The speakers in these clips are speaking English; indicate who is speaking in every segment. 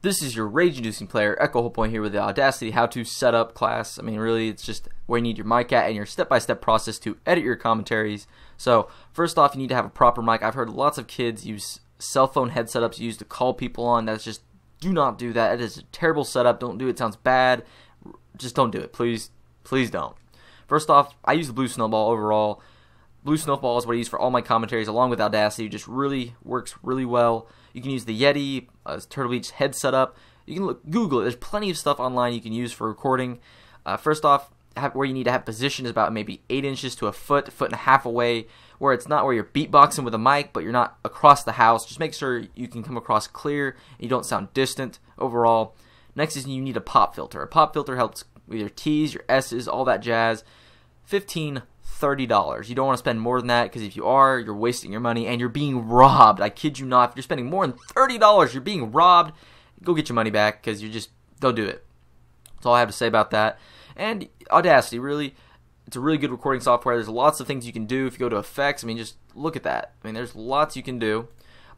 Speaker 1: This is your rage-inducing player, Echo Whole Point here with the Audacity how-to setup class. I mean, really, it's just where you need your mic at and your step-by-step process to edit your commentaries. So, first off, you need to have a proper mic. I've heard lots of kids use cell phone head setups used to call people on. That's just, do not do that. It is a terrible setup. Don't do it. It sounds bad. Just don't do it. Please, please don't. First off, I use the Blue Snowball overall. Blue Snowball is what I use for all my commentaries, along with Audacity. It just really works really well. You can use the Yeti, Turtle Beach head setup. You can Google it. There's plenty of stuff online you can use for recording. First off, where you need to have position is about maybe 8 inches to a foot and a half away, where it's not where you're beatboxing with a mic, but you're not across the house. Just make sure you can come across clear and you don't sound distant overall. Next is you need a pop filter. A pop filter helps with your T's, your S's, all that jazz. $15, $30. You don't want to spend more than that, because if you are, you're wasting your money and you're being robbed. I kid you not. If you're spending more than $30, you're being robbed. Go get your money back, because you just don't do it. That's all I have to say about that. And Audacity, really, it's a really good recording software. There's lots of things you can do if you go to effects. I mean, just look at that. I mean, there's lots you can do.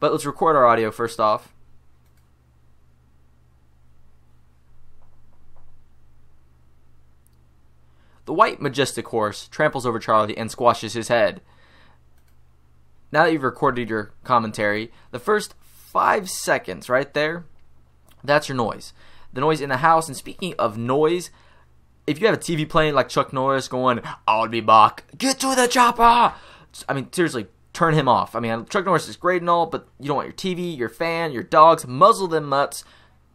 Speaker 1: But let's record our audio first off. The white majestic horse tramples over Charlie and squashes his head. Now that you've recorded your commentary, the first 5 seconds right there, that's your noise. The noise in the house. And speaking of noise, if you have a TV playing like Chuck Norris going, "I'll be back, get to the chopper," I mean, seriously, turn him off. I mean, Chuck Norris is great and all, but you don't want your TV, your fan, your dogs, muzzle them mutts.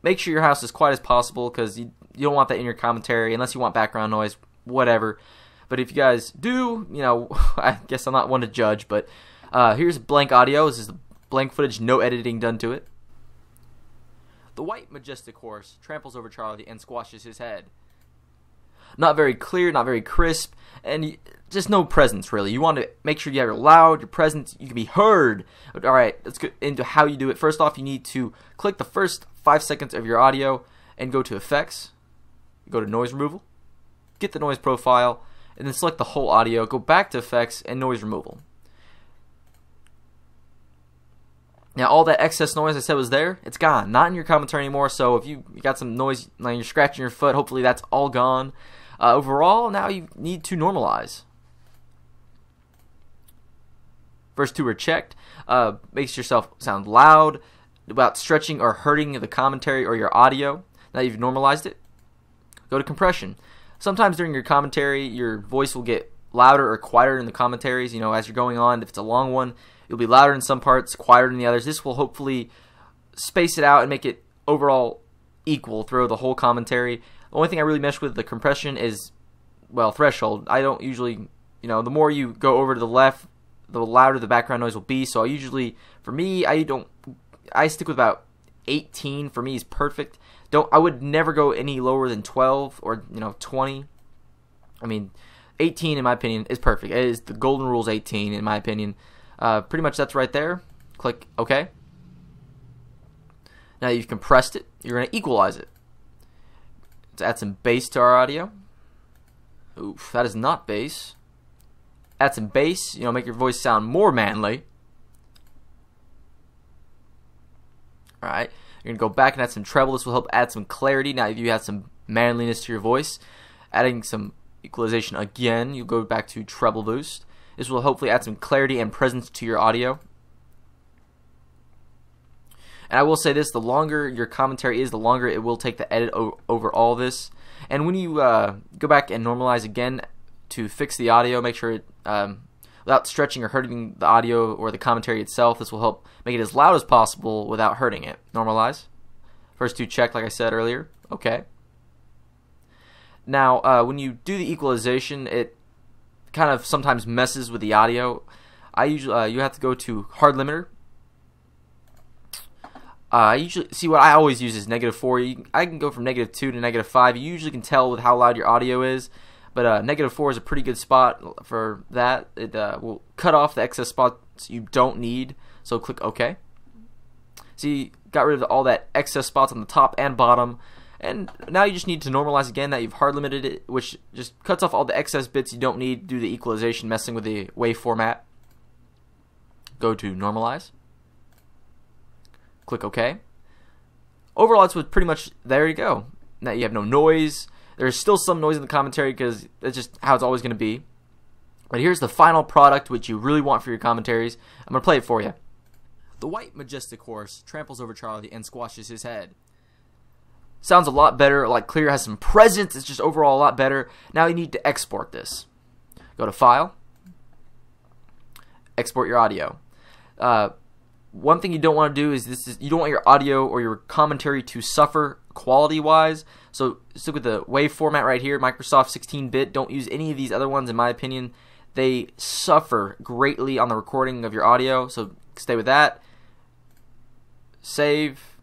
Speaker 1: Make sure your house is quiet as possible, because you don't want that in your commentary unless you want background noise. Whatever. But if you guys do, you know, I guess I'm not one to judge, but here's blank audio. This is the blank footage, no editing done to it. The white majestic horse tramples over Charlie and squashes his head. Not very clear, not very crisp, and just no presence, really. You want to make sure you have your loud, your presence, you can be heard. But, all right, let's get into how you do it. First off, you need to click the first 5 seconds of your audio and go to Effects. Go to Noise Removal. Get the noise profile, and then select the whole audio. Go back to Effects and Noise Removal. Now, all that excess noise I said was there, it's gone. Not in your commentary anymore, so if you got some noise, like you're scratching your foot, hopefully that's all gone. Overall, now you need to normalize. First two are checked. Makes yourself sound loud without stretching or hurting the commentary or your audio. Now you've normalized it. Go to compression. Sometimes during your commentary, your voice will get louder or quieter in the commentaries. You know, as you're going on, if it's a long one, it'll be louder in some parts, quieter in the others. This will hopefully space it out and make it overall equal throughout the whole commentary. The only thing I really mess with the compression is, well, threshold. I don't usually, you know, the more you go over to the left, the louder the background noise will be. So I usually, for me, I stick with about 18. For me is perfect. I would never go any lower than 12 or 20. I mean, 18 in my opinion is perfect. It is the golden rule is 18 in my opinion. Pretty much that's right there. Click OK. Now you've compressed it. You're going to equalize it. Let's add some bass to our audio. Oof, that is not bass. Add some bass. Make your voice sound more manly. All right. You're going to go back and add some treble. This will help add some clarity. Now, if you add some manliness to your voice, adding some equalization again, you go back to treble boost. This will hopefully add some clarity and presence to your audio. And I will say this, the longer your commentary is, the longer it will take to edit over all this. And when you go back and normalize again to fix the audio, make sure it, without stretching or hurting the audio or the commentary itself, this will help make it as loud as possible without hurting it. Normalize. First two checked, like I said earlier. Okay. Now, when you do the equalization, it kind of sometimes messes with the audio. You have to go to hard limiter. I usually see what I always use is -4. I can go from -2 to -5. You usually can tell with how loud your audio is. But -4 is a pretty good spot for that. It will cut off the excess spots you don't need. So click OK. See, got rid of all that excess spots on the top and bottom. And now you just need to normalize again. That you've hard limited it, which just cuts off all the excess bits you don't need. Do the equalization, messing with the wave format. Go to normalize. Click OK. overall, that's what pretty much, there you go. Now you have no noise. There's still some noise in the commentary because that's just how it's always going to be. But here's the final product which you really want for your commentaries. I'm going to play it for you. The white majestic horse tramples over Charlie and squashes his head. Sounds a lot better, like clear, has some presence, it's just overall a lot better. Now you need to export this. Go to File, export your audio. One thing you don't want to do is you don't want your audio or your commentary to suffer quality-wise. So stick with the WAV format right here, Microsoft 16-bit. Don't use any of these other ones, in my opinion. They suffer greatly on the recording of your audio, so stay with that. Save,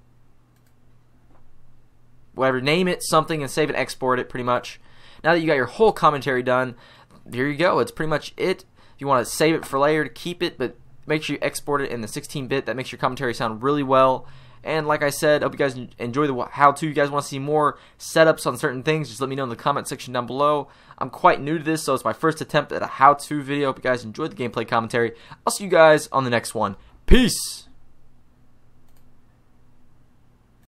Speaker 1: whatever, name it something, and save and export it pretty much. Now that you got your whole commentary done, here you go. It's pretty much it. If you want to save it for later to keep it, but make sure you export it in the 16-bit. That makes your commentary sound really well. And like I said, I hope you guys enjoy the how-to. You guys want to see more setups on certain things, just let me know in the comment section down below. I'm quite new to this, so it's my first attempt at a how-to video. Hope you guys enjoyed the gameplay commentary. I'll see you guys on the next one. Peace!